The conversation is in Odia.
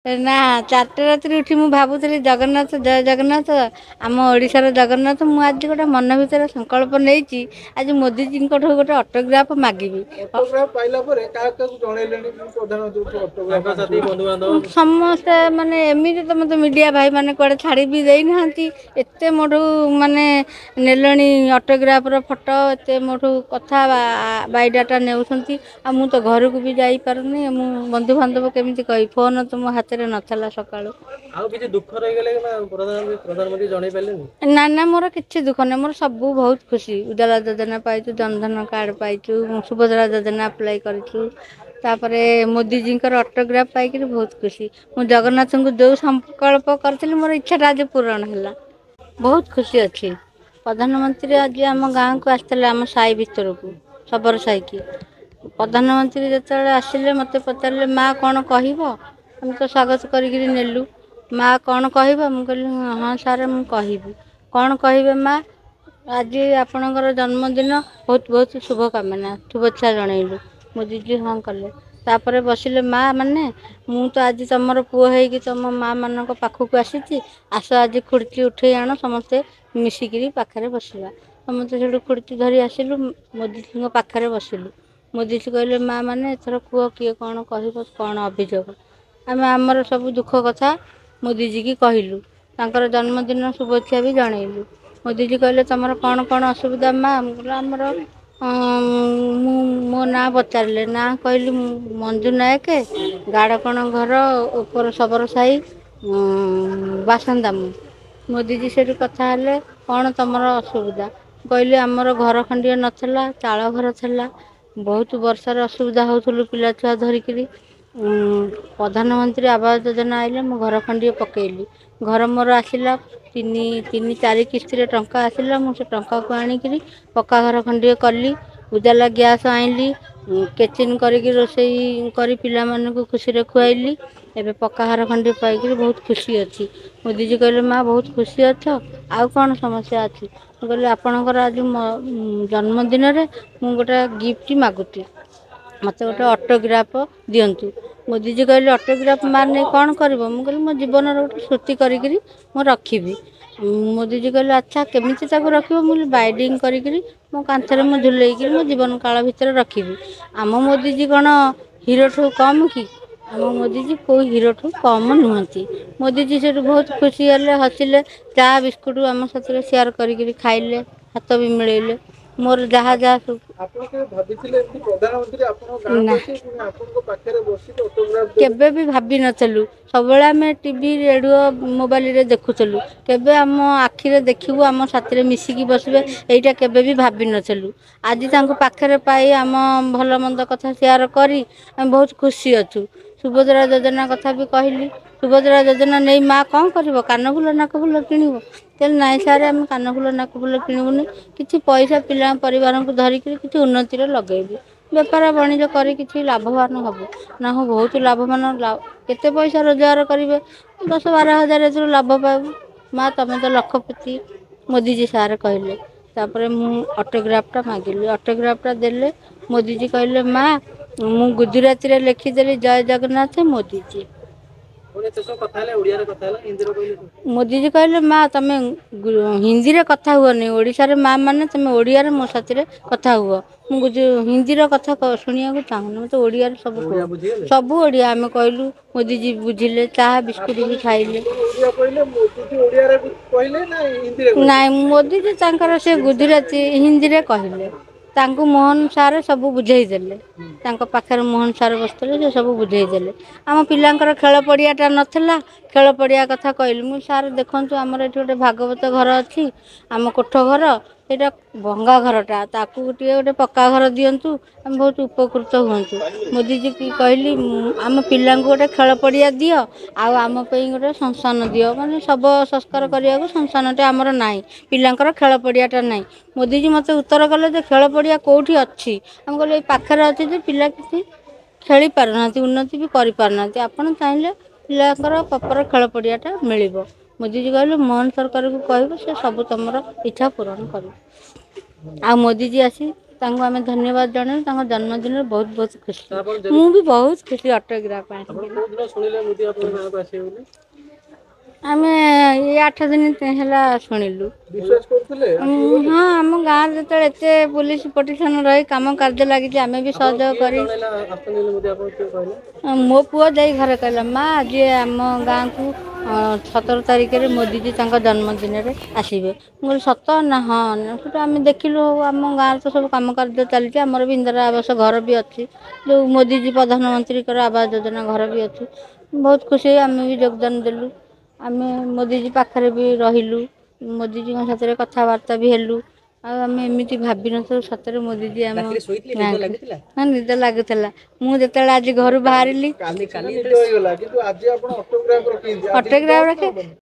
ନା 4ଟା ରାତିରେ ଉଠି ମୁଁ ଭାବୁଥିଲି ଜଗନ୍ନାଥ ଜୟ ଜଗନ୍ନାଥ ଆମ ଓଡ଼ିଶାର ଜଗନ୍ନାଥ। ମୁଁ ଆଜି ଗୋଟେ ମନ ଭିତରେ ସଂକଳ୍ପ ନେଇଛି ଆଜି ମୋଦିଜୀଙ୍କ ଠାରୁ ଗୋଟେ ଅଟୋଗ୍ରାଫ ମାଗିବି। ପାଇଲା ପରେ କାହା କାହାକୁ ଜଣେଇଲେଣି ସମସ୍ତେ ମାନେ ଏମିତି ତ ମତେ ମିଡ଼ିଆ ଭାଇ ମାନେ କୁଆଡ଼େ ଛାଡ଼ି ବି ଦେଇନାହାନ୍ତି। ଏତେ ମୋଠୁ ମାନେ ନେଲେଣି ଅଟୋଗ୍ରାଫର ଫଟୋ ଏତେ ମୋଠୁ କଥା ବାଇଡାଟା ନେଉଛନ୍ତି। ଆଉ ମୁଁ ତ ଘରକୁ ବି ଯାଇପାରୁନି। ମୁଁ ବନ୍ଧୁବାନ୍ଧବ କେମିତି କହିବି ଫୋନ ତ ମୋ ହାତରେ ନଥିଲା ସକାଳୁ। ଆଉ କିଛି ଦୁଃଖ ରହିଗଲେ ନା ପ୍ରଧାନମନ୍ତ୍ରୀ ଜଣେଇ ପାରିଲେନି? ନା ମୋର କିଛି ଦୁଃଖ ନାହିଁ। ମୋର ସବୁ ବହୁତ ଖୁସି। ଉଜାଲା ଯୋଜନା ପାଇଛୁ, ଜନଧନ କାର୍ଡ ପାଇଛୁ, ସୁଭଦ୍ରା ଯୋଜନା ଆପ୍ଲାଏ କରିଛୁ। ତାପରେ ମୋଦିଜୀଙ୍କର ଅଟୋଗ୍ରାଫ ପାଇକିରି ବହୁତ ଖୁସି। ମୁଁ ଜଗନ୍ନାଥଙ୍କୁ ଯୋଉ ସଂକଳ୍ପ କରିଥିଲି ମୋର ଇଚ୍ଛାଟା ଆଜି ପୂରଣ ହେଲା। ବହୁତ ଖୁସି ଅଛି। ପ୍ରଧାନମନ୍ତ୍ରୀ ଆଜି ଆମ ଗାଁକୁ ଆସିଥିଲେ ଆମ ସାହି ଭିତରକୁ ଶବର ସାହିକି। ପ୍ରଧାନମନ୍ତ୍ରୀ ଯେତେବେଳେ ଆସିଲେ ମୋତେ ପଚାରିଲେ ମା କ'ଣ କହିବ? ଆମେ ତ ସ୍ୱାଗତ କରିକିରି ନେଲୁ। ମା କ'ଣ କହିବ? ମୁଁ କହିଲି ହଁ ସାର୍ ମୁଁ କହିବି। କ'ଣ କହିବେ ମା? ଆଜି ଆପଣଙ୍କର ଜନ୍ମଦିନ ବହୁତ ବହୁତ ଶୁଭକାମନା ଶୁଭେଚ୍ଛା ଜଣେଇଲୁ। ମୋଦିଜୀ ହଁ କଲେ। ତାପରେ ବସିଲେ ମା ମାନେ ମୁଁ ତ ଆଜି ତମର ପୁଅ ହେଇକି ତମ ମା ମାନଙ୍କ ପାଖକୁ ଆସିଛି। ଆସ ଆଜି ଖୁର୍ଚି ଉଠେଇ ଆଣ ସମସ୍ତେ ମିଶିକିରି ପାଖରେ ବସିବା। ସମସ୍ତେ ସେଠୁ ଖୁର୍ଚି ଧରି ଆସିଲୁ ମୋଦିଜୀଙ୍କ ପାଖରେ ବସିଲୁ। ମୋଦିଜୀ କହିଲେ ମା ମାନେ ଏଥର କୁହ କିଏ କ'ଣ କହିବ କ'ଣ ଅଭିଯୋଗ? ଆମେ ଆମର ସବୁ ଦୁଃଖ କଥା ମୋଦିଜୀ କି କହିଲୁ। ତାଙ୍କର ଜନ୍ମଦିନ ଶୁଭେଚ୍ଛା ବି ଜଣେଇଲୁ। ମୋଦିଜୀ କହିଲେ ତମର କ'ଣ କ'ଣ ଅସୁବିଧା ମା? ଆମର ମୁଁ ମୋ ନାଁ ପଚାରିଲେ। ନାଁ କହିଲି ମଞ୍ଜୁ ନାୟକ, ଗାଡ଼କଣ ଘର, ଉପର ଶବର ସାହି, ବାସନ୍ଦା ମୁଁ। ମୋଦିଜୀ ସେଠୁ କଥା ହେଲେ କ'ଣ ତମର ଅସୁବିଧା? କହିଲି ଆମର ଘର ଖଣ୍ଡିଏ ନଥିଲା, ଚାଳ ଘର ଥିଲା। ବହୁତ ବର୍ଷାରେ ଅସୁବିଧା ହେଉଥିଲୁ ପିଲାଛୁଆ ଧରିକିରି। ପ୍ରଧାନମନ୍ତ୍ରୀ ଆବାସ ଯୋଜନା ଆଇଲେ ମୁଁ ଘର ଖଣ୍ଡିଏ ପକେଇଲି। ଘର ମୋର ଆସିଲା ତିନି ଚାରି କିସ୍ତିରେ ଟଙ୍କା ଆସିଲା। ମୁଁ ସେ ଟଙ୍କାକୁ ଆଣିକିରି ପକ୍କା ଘର ଖଣ୍ଡିଏ କଲି। ଉଜାଲା ଗ୍ୟାସ୍ ଆଣିଲି। କିଚେନ୍ କରିକି ରୋଷେଇ କରି ପିଲାମାନଙ୍କୁ ଖୁସିରେ ଖୁଆଇଲି। ଏବେ ପକ୍କା ଘର ଖଣ୍ଡିଏ ପାଇକିରି ବହୁତ ଖୁସି ଅଛି। ମୋଦିଜୀ କହିଲେ ମା ବହୁତ ଖୁସି ଅଛ, ଆଉ କ'ଣ ସମସ୍ୟା ଅଛି? ମୁଁ କହିଲି ଆପଣଙ୍କର ଆଜି ଜନ୍ମଦିନରେ ମୁଁ ଗୋଟେ ଗିଫ୍ଟ ମାଗୁଛି। ମୋତେ ଗୋଟେ ଅଟୋଗ୍ରାଫ ଦିଅନ୍ତୁ। ମୋଦିଜୀ କହିଲେ ଅଟୋଗ୍ରାଫ ମାର ନେଇ କ'ଣ କରିବ? ମୁଁ କହିଲି ମୋ ଜୀବନର ଗୋଟେ ସ୍ମୃତି କରିକିରି ମୁଁ ରଖିବି। ମୋଦିଜୀ କହିଲେ ଆଚ୍ଛା କେମିତି ତାକୁ ରଖିବ? ମୁଁ କହିଲି ବାଇଡ଼ିଂ କରିକିରି ମୋ କାନ୍ଥରେ ମୁଁ ଝୁଲେଇକିରି ମୋ ଜୀବନ କାଳ ଭିତରେ ରଖିବି। ଆମ ମୋଦିଜୀ କ'ଣ ହିରୋଠୁ କମ୍ କି? ଆମ ମୋଦିଜୀ କେଉଁ ହିରୋଠୁ କମ୍ ନୁହନ୍ତି। ମୋଦିଜୀ ସେଠୁ ବହୁତ ଖୁସି ହେଲେ, ହସିଲେ। ଚା ବିସ୍କୁଟ ଆମ ସାଥିରେ ସେୟାର କରିକିରି ଖାଇଲେ, ହାତ ବି ମିଳେଇଲେ। ମୋର ଯାହା ଯାହା ସବୁ ଆପଣ କେବେ ଭାବିଥିଲେ ଏମିତି ପ୍ରଧାନମନ୍ତ୍ରୀ ଆପଣଙ୍କ ଗାଁକୁ ନା ଆସି ପୁଣି ଆପଣଙ୍କ ପାଖରେ ବସିକି ଅଟୋଗ୍ରାଫ ଦେବେ? କେବେ ବି ଭାବିନଥିଲୁ। ସବୁବେଳେ ଆମେ ଟିଭି ରେଡ଼ିଓ ମୋବାଇଲରେ ଦେଖୁଥିଲୁ। କେବେ ଆମ ଆଖିରେ ଦେଖିବୁ ଆମ ସାଥିରେ ମିଶିକି ବସିବେ ଏଇଟା କେବେ ବି ଭାବିନଥିଲୁ। ଆଜି ତାଙ୍କୁ ପାଖରେ ପାଇ ଆମ ଭଲ ମନ୍ଦ କଥା ସେୟାର କରି ଆମେ ବହୁତ ଖୁସି ଅଛୁ। ସୁଭଦ୍ରା ଯୋଜନା କଥା ବି କହିଲି। ସୁଭଦ୍ରା ଯୋଜନା ନେଇ ମା କ'ଣ କରିବ? କାନଫୁଲ ନାକଫୁଲ କିଣିବ? କହିଲେ ନାଇଁ ସାର୍ ଆମେ କାନଫୁଲ ନାକଫୁଲ କିଣିବୁନି। କିଛି ପଇସା ପିଲାଙ୍କ ପରିବାରଙ୍କୁ ଧରିକିରି କିଛି ଉନ୍ନତିରେ ଲଗେଇବୁ। ବେପାର ବାଣିଜ୍ୟ କରି କିଛି ଲାଭବାନ ହବୁ। ନା ହଁ ବହୁତ ଲାଭବାନ। କେତେ ପଇସା ରୋଜଗାର କରିବେ? 10-12 ହଜାର ଏଥିରୁ ଲାଭ ପାଇବୁ। ମା ତମେ ତ ଲକ୍ଷପତି। ମୋଦିଜୀ ସାର୍ କହିଲେ। ତାପରେ ମୁଁ ଅଟୋଗ୍ରାଫଟା ମାଗିଲି। ଅଟୋଗ୍ରାଫଟା ଦେଲେ। ମୋଦିଜୀ କହିଲେ ମା ମୁଁ ଗୁଜୁରାତିରେ ଲେଖିଦେଲି ଜୟ ଜଗନ୍ନାଥ ମୋଦିଜୀ। ମୋଦିଜୀ କହିଲେ ମା ତମେ ହିନ୍ଦୀରେ କଥା ହୁଅନି। ଓଡ଼ିଶାରେ ମା ମାନେ ତମେ ଓଡ଼ିଆରେ ମୋ ସାଥିରେ କଥା ହୁଅ। ମୁଁ ହିନ୍ଦୀର କଥା ଶୁଣିବାକୁ ଚାହୁଁନି। ମୋତେ ଓଡ଼ିଆରେ ସବୁ କୁହ। ସବୁ ଓଡ଼ିଆ ଆମେ କହିଲୁ। ମୋଦିଜୀ ବୁଝିଲେ। ଚାହା ବିସ୍କୁଟ ବି ଖାଇଲେ। ଓଡ଼ିଆ କହିଲେ ମୋଦିଜୀ ଓଡ଼ିଆରେ କହିଲେ ନା ହିନ୍ଦୀରେ କହିଲେ? ନାଇଁ ମୋଦିଜୀ ତାଙ୍କର ସେ ଗୁଜୁରାତି ହିନ୍ଦୀରେ କହିଲେ। ତାଙ୍କୁ ମୋହନ ସାର୍ ସବୁ ବୁଝେଇ ଦେଲେ। ତାଙ୍କ ପାଖରେ ମୋହନ ସାର୍ ବସିଥିଲେ ସେ ସବୁ ବୁଝେଇ ଦେଲେ। ଆମ ପିଲାଙ୍କର ଖେଳ ପଡ଼ିଆଟା ନଥିଲା। ଖେଳ ପଡ଼ିଆ କଥା କହିଲି। ମୁଁ ସାର୍ ଦେଖନ୍ତୁ ଆମର ଏଠି ଗୋଟେ ଭାଗବତ ଘର ଅଛି। ଆମ କୋଠ ଘର ସେଇଟା ଭଙ୍ଗା ଘରଟା। ତାକୁ ଗୋଟେ ପକ୍କା ଘର ଦିଅନ୍ତୁ ଆମେ ବହୁତ ଉପକୃତ ହୁଅନ୍ତୁ। ମୋଦିଜୀ କି କହିଲି ଆମ ପିଲାଙ୍କୁ ଗୋଟେ ଖେଳ ପଡ଼ିଆ ଦିଅ। ଆଉ ଆମ ପାଇଁ ଗୋଟେ ଶ୍ମଶାନ ଦିଅ। ମାନେ ଶବ ସଂସ୍କାର କରିବାକୁ ଶ୍ମଶାନଟେ ଆମର ନାହିଁ। ପିଲାଙ୍କର ଖେଳ ପଡ଼ିଆଟା ନାହିଁ। ମୋଦିଜୀ ମୋତେ ଉତ୍ତର କଲେ ଯେ ଖେଳ ପଡ଼ିଆ କେଉଁଠି ଅଛି? ଆମେ କହିଲୁ ଏଇ ପାଖରେ ଅଛି ଯେ ପିଲା କିଛି ଖେଳି ପାରୁନାହାନ୍ତି, ଉନ୍ନତି ବି କରିପାରୁନାହାନ୍ତି। ଆପଣ ଚାହିଁଲେ ପିଲାଙ୍କର ପ୍ରପର ଖେଳ ପଡ଼ିଆଟା ମିଳିବ। ମୋଦିଜୀ କହିଲେ ମୋହନ ସରକାରକୁ କହିବ ସେ ସବୁ ତମର ଇଚ୍ଛା ପୂରଣ କରିବ। ଆଉ ମୋଦିଜୀ ଆସି ତାଙ୍କୁ ଆମେ ଧନ୍ୟବାଦ ଜଣାଉ। ତାଙ୍କ ଜନ୍ମଦିନରେ ବହୁତ ବହୁତ ଖୁସି। ଆପଣ ମୁଁ ବି ବହୁତ ଖୁସି ଅଟୋଗ୍ରାଫ ପାଇଁ। ଆପଣ କୋଉଦିନ ଶୁଣିଲେ ମୋଦି ଆପଣଙ୍କ ଗାଁକୁ ଆସିବେ ବୋଲି? ଆମେ ଏଇ 8 ଦିନ ହେଲା ଶୁଣିଲୁ। ବିଶ୍ୱାସ କରୁଥିଲେ? ହଁ, ଆମ ଗାଁରେ ଯେତେବେଳେ ଏତେ ପୋଲିସ ପ୍ରୋଟେକ୍ସନ ରହି କାମ କାର୍ଯ୍ୟ ଲାଗିଛି ଆମେ ବି ସହଯୋଗ କିଏ କରି। ଜଣେଇଲା ଆସୁଛନ୍ତି ବୋଲି ମୋଦି ଆପଣଙ୍କୁ କିଏ କହିଲେ? ମୋ ପୁଅ ଯାଇ ଘରେ କହିଲା, ମା ଆଜି ଆମ ଗାଁକୁ 17 ତାରିଖରେ ମୋଦିଜୀ ତାଙ୍କ ଜନ୍ମଦିନରେ ଆସିବେ। ମୁଁ କହିଲି ସତ ନା? ହଁ। ସେଠୁ ଆମେ ଦେଖିଲୁ ଆମ ଗାଁରେ ତ ସବୁ କାମ କାର୍ଯ୍ୟ ଚାଲିଛି। ଆମର ବି ଇନ୍ଦିରା ଆବାସ ଘର ବି ଅଛି, ଯୋଉ ମୋଦିଜୀ ପ୍ରଧାନମନ୍ତ୍ରୀଙ୍କର ଆବାସ ଯୋଜନା ଘର ବି ଅଛି। ବହୁତ ଖୁସି ହେଇ ଆମେ ବି ଯୋଗଦାନ ଦେଲୁ। ଆମେ ମୋଦିଜୀ ପାଖରେ ବି ରହିଲୁ, ମୋଦିଜୀଙ୍କ ସାଥିରେ କଥାବାର୍ତ୍ତା ବି ହେଲୁ। ଆଉ ଆମେ ଏମିତି ଭାବିନଥିଲୁ ସତରେ ମୋଦିଜୀ ଆମ ଗାଁକୁ। ହଁ, ନିଦ ଲାଗୁଥିଲା। ମୁଁ ଯେତେବେଳେ ଆଜି ଘରୁ ବାହାରିଲି କାଲି ନିଦ ହେଇଗଲା, କିନ୍ତୁ ଆଜି ଆପଣ ଅଟୋଗ୍ରାଫ ରଖିଛନ୍ତି, ଆଜି ନିଦ ଅଟୋଗ୍ରାଫ ହବ ନା ରଖେ। ହବନି?